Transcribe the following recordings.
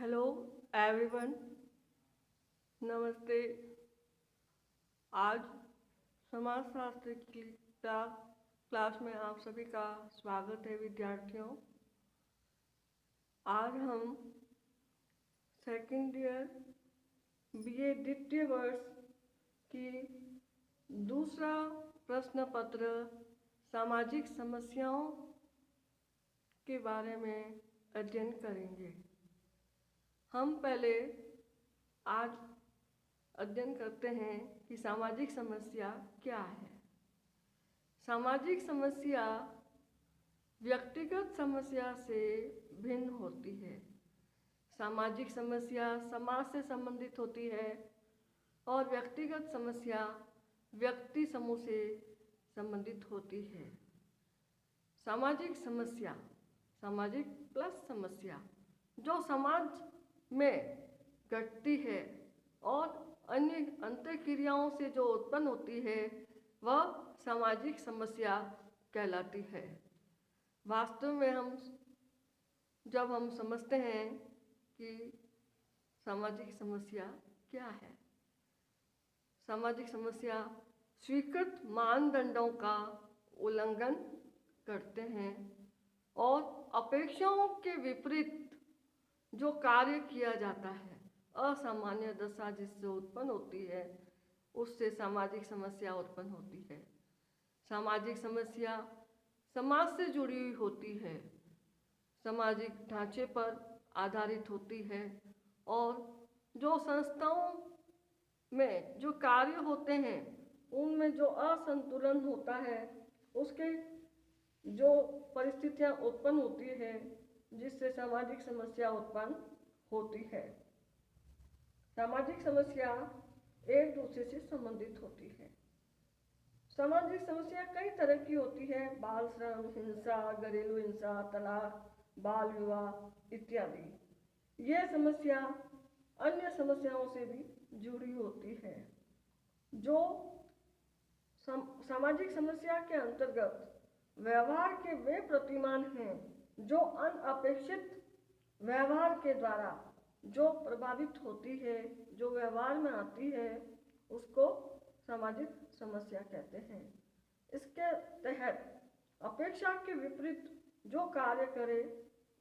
Hello everyone, नमस्ते। आज समाजशास्त्र की क्लास में आप सभी का स्वागत है विद्यार्थियों। आज हम सेकंड ईयर बीए द्वितीय वर्ष की दूसरा प्रश्न पत्र सामाजिक समस्याओं के बारे में अध्ययन करेंगे। हम पहले आज अध्ययन करते हैं कि सामाजिक समस्या क्या है। सामाजिक समस्या व्यक्तिगत समस्या से भिन्न होती है। सामाजिक समस्या समाज से संबंधित होती है और व्यक्तिगत समस्या व्यक्ति समूह से संबंधित होती है। सामाजिक समस्या, सामाजिक प्लस समस्या जो समाज में घटती है और अन्य अंतःक्रियाओं से जो उत्पन्न होती है वह सामाजिक समस्या कहलाती है। वास्तव में जब हम समझते हैं कि सामाजिक समस्या क्या है, सामाजिक समस्या स्वीकृत मानदंडों का उल्लंघन करते हैं और अपेक्षाओं के विपरीत जो कार्य किया जाता है, असामान्य दशा जिससे उत्पन्न होती है, उससे सामाजिक समस्या उत्पन्न होती है। सामाजिक समस्या समाज से जुड़ी हुई होती है, सामाजिक ढांचे पर आधारित होती है और जो संस्थाओं में जो कार्य होते हैं उनमें जो असंतुलन होता है, उसके जो परिस्थितियां उत्पन्न होती है जिससे सामाजिक समस्या उत्पन्न होती है। सामाजिक समस्या एक दूसरे से संबंधित होती है। सामाजिक समस्या कई तरह की होती है। बाल श्रम, हिंसा, घरेलू हिंसा, तलाक, बाल विवाह इत्यादि। यह समस्या अन्य समस्याओं से भी जुड़ी होती है। जो सामाजिक समस्या के अंतर्गत व्यवहार के वे प्रतिमान हैं जो अनअपेक्षित व्यवहार के द्वारा जो प्रभावित होती है, जो व्यवहार में आती है, उसको सामाजिक समस्या कहते हैं। इसके तहत अपेक्षा के विपरीत जो कार्य करे,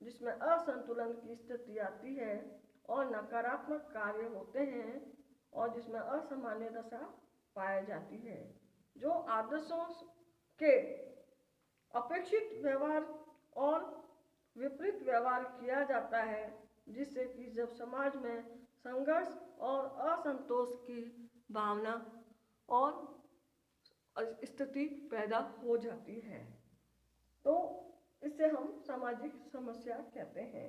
जिसमें असंतुलन की स्थिति आती है और नकारात्मक कार्य होते हैं और जिसमें असामान्य दशा पाई जाती है, जो आदर्शों के अपेक्षित व्यवहार और विपरीत व्यवहार किया जाता है, जिससे कि जब समाज में संघर्ष और असंतोष की भावना और स्थिति पैदा हो जाती है, तो इसे हम सामाजिक समस्या कहते हैं।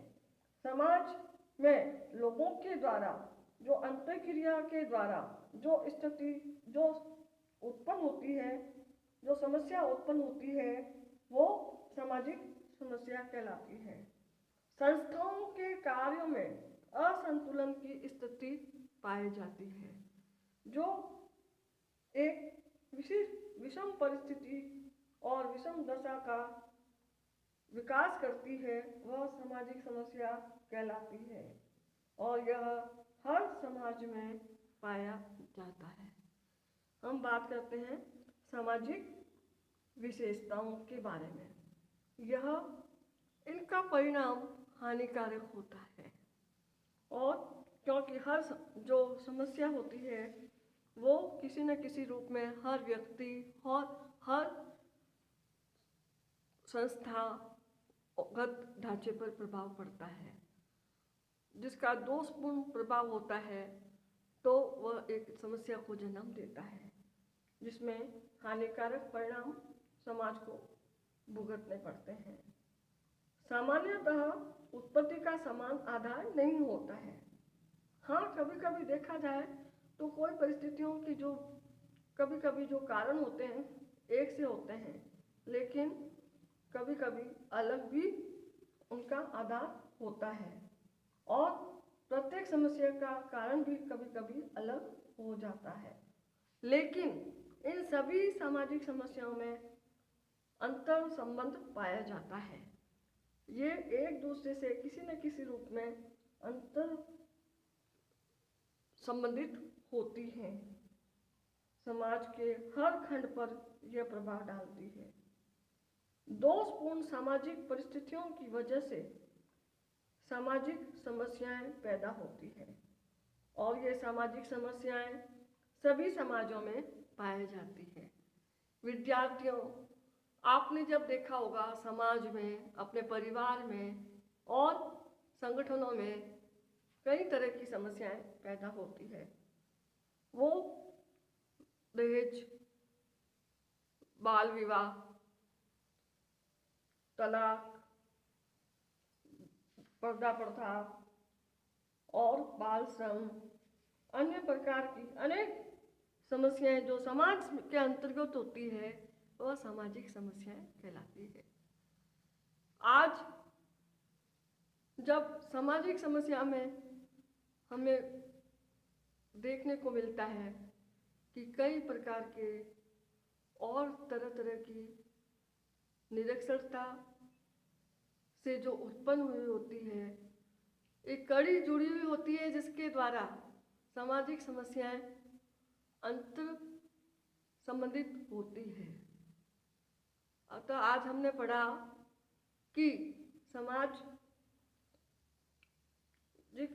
समाज में लोगों के द्वारा जो अंतःक्रिया के द्वारा जो स्थिति जो उत्पन्न होती है, जो समस्या उत्पन्न होती है, वो सामाजिक समस्या कहलाती है। संस्थाओं के कार्यों में असंतुलन की स्थिति पाई जाती है, जो एक विषम परिस्थिति और विषम दशा का विकास करती है, वह सामाजिक समस्या कहलाती है और यह हर समाज में पाया जाता है। हम बात करते हैं सामाजिक विशेषताओं के बारे में। इनका परिणाम हानिकारक होता है और क्योंकि हर जो समस्या होती है वो किसी न किसी रूप में हर व्यक्ति और हर संस्थागत ढांचे पर प्रभाव पड़ता है। जिसका दोषपूर्ण प्रभाव होता है तो वह एक समस्या को जन्म देता है, जिसमें हानिकारक परिणाम समाज को भुगतने पड़ते हैं। सामान्यतः उत्पत्ति का समान आधार नहीं होता है। हाँ, कभी कभी देखा जाए तो कोई परिस्थितियों की जो कभी कभी जो कारण होते हैं एक से होते हैं, लेकिन कभी कभी अलग भी उनका आधार होता है और प्रत्येक समस्या का कारण भी कभी कभी अलग हो जाता है। लेकिन इन सभी सामाजिक समस्याओं में अंतर संबंध पाया जाता है। ये एक दूसरे से किसी न किसी रूप में अंतर संबंधित होती हैं। समाज के हर खंड पर यह प्रभाव डालती है। दोषपूर्ण सामाजिक परिस्थितियों की वजह से सामाजिक समस्याएं पैदा होती हैं और ये सामाजिक समस्याएं सभी समाजों में पाई जाती हैं। विद्यार्थियों, आपने जब देखा होगा समाज में, अपने परिवार में और संगठनों में कई तरह की समस्याएं पैदा होती है। वो दहेज, बाल विवाह, तलाक, पर्दा प्रथा और बाल श्रम, अन्य प्रकार की अनेक समस्याएं जो समाज के अंतर्गत होती है वह सामाजिक समस्याएं कहलाती है। आज जब सामाजिक समस्या में हमें देखने को मिलता है कि कई प्रकार के और तरह तरह की निरक्षरता से जो उत्पन्न हुई होती है, एक कड़ी जुड़ी हुई होती है जिसके द्वारा सामाजिक समस्याएं अंतर संबंधित होती है। अतः आज हमने पढ़ा कि सामाजिक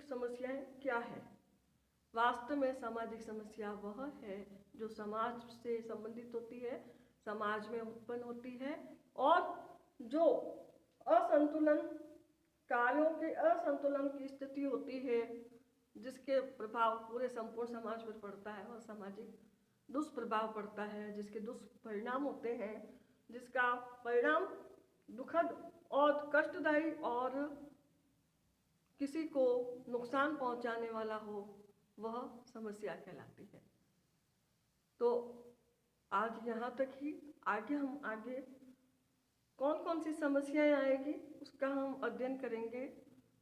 समस्याएं क्या है। वास्तव में सामाजिक समस्या वह है जो समाज से संबंधित होती है, समाज में उत्पन्न होती है और जो असंतुलन, कार्यों के असंतुलन की स्थिति होती है जिसके प्रभाव पूरे संपूर्ण समाज पर पड़ता है और सामाजिक दुष्प्रभाव पड़ता है, जिसके दुष्परिणाम होते हैं, जिसका परिणाम दुखद और कष्टदायी और किसी को नुकसान पहुंचाने वाला हो, वह समस्या कहलाती है। तो आज यहाँ तक ही। हम आगे कौन कौन सी समस्याएं आएगी उसका हम अध्ययन करेंगे।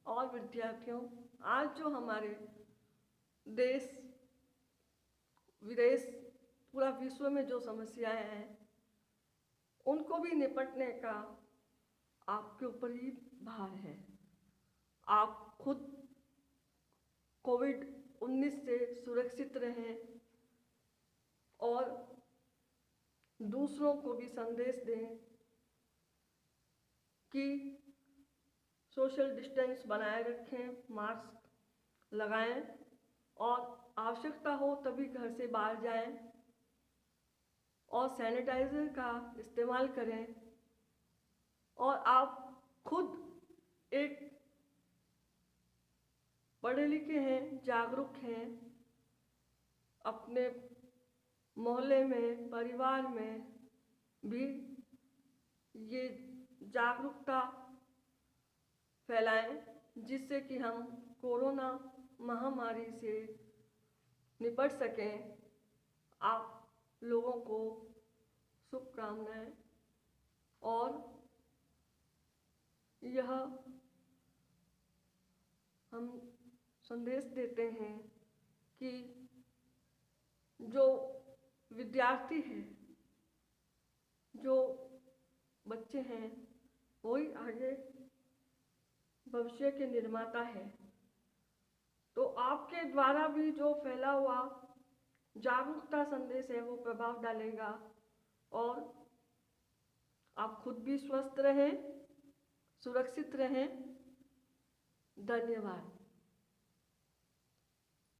और विद्यार्थियों, आज जो हमारे देश विदेश पूरा विश्व में जो समस्याएं हैं उनको भी निपटने का आपके ऊपर ही भार है। आप खुद कोविड-19 से सुरक्षित रहें और दूसरों को भी संदेश दें कि सोशल डिस्टेंस बनाए रखें, मास्क लगाएं और आवश्यकता हो तभी घर से बाहर जाएं और सैनिटाइज़र का इस्तेमाल करें। और आप खुद एक पढ़े लिखे हैं, जागरूक हैं, अपने मोहल्ले में, परिवार में भी ये जागरूकता फैलाएं जिससे कि हम कोरोना महामारी से निपट सकें। आप लोगों को शुभकामनाएं। और यह हम संदेश देते हैं कि जो विद्यार्थी हैं, जो बच्चे हैं, वही आगे भविष्य के निर्माता है। तो आपके द्वारा भी जो फैला हुआ जागरूकता संदेश है वो प्रभाव डालेगा और आप खुद भी स्वस्थ रहें, सुरक्षित रहें। धन्यवाद।